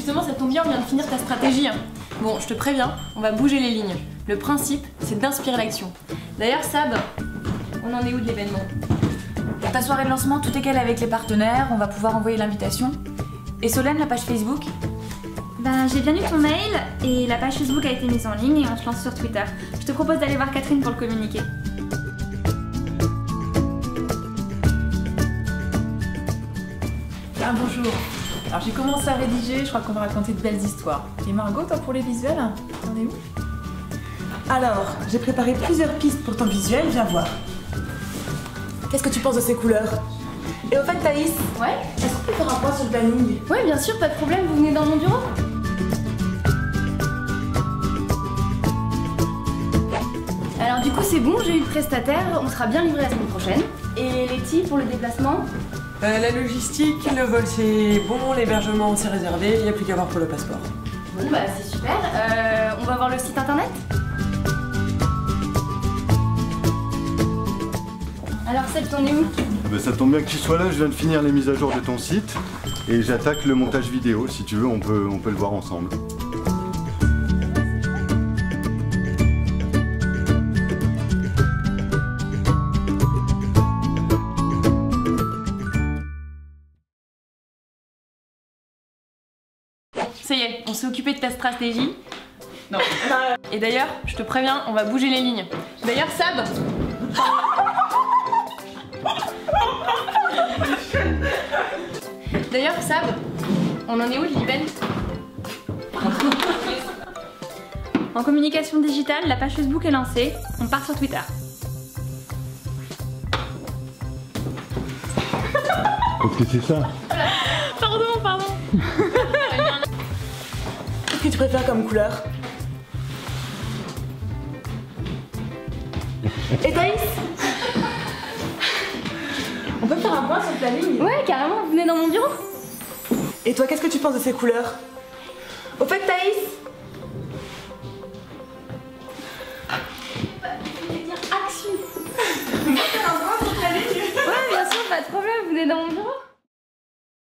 justement, ça tombe bien, on vient de finir ta stratégie. Hein. Bon, je te préviens, on va bouger les lignes. Le principe, c'est d'inspirer l'action. D'ailleurs, Sab, on en est où de l'événement? Pour ta soirée de lancement, tout est calé avec les partenaires, on va pouvoir envoyer l'invitation. Et Solène, la page Facebook? Bah, j'ai bien lu ton mail et la page Facebook a été mise en ligne et on se lance sur Twitter. Je te propose d'aller voir Catherine pour le communiquer. Ah, bonjour. Alors j'ai commencé à rédiger, je crois qu'on va raconter de belles histoires. Et Margot, toi pour les visuels, t'en es où? Alors, j'ai préparé plusieurs pistes pour ton visuel, viens voir. Qu'est-ce que tu penses de ces couleurs? Et au fait Thaïs, Ouais? est-ce qu'on peut faire un point sur le planning? Ouais, bien sûr, pas de problème, vous venez dans mon bureau? Alors du coup, c'est bon, j'ai eu le prestataire, on sera bien livré la semaine prochaine. Et Letty, pour le déplacement? La logistique, le vol c'est bon, l'hébergement c'est réservé, il n'y a plus qu'à voir pour le passeport. Bon bah c'est super, on va voir le site internet? Alors Seb, t'en es où? Ça tombe bien que tu sois là, je viens de finir les mises à jour de ton site et j'attaque le montage vidéo. Si tu veux, on peut le voir ensemble. Ça y est, on s'est occupé de ta stratégie. Non. Et d'ailleurs, je te préviens, on va bouger les lignes. D'ailleurs, Sab. D'ailleurs, Sab, on en est où de l'event? En communication digitale, la page Facebook est lancée, on part sur Twitter. Est-ce que c'est ça? Pardon. Qu'est-ce que tu préfères comme couleur? Et Thaïs? On peut faire un point sur le planning? Ouais, carrément, vous venez dans mon bureau. Et toi, qu'est-ce que tu penses de ces couleurs? Au fait Thaïs? Action. Ouais, bien sûr, pas de problème, vous venez dans mon bureau.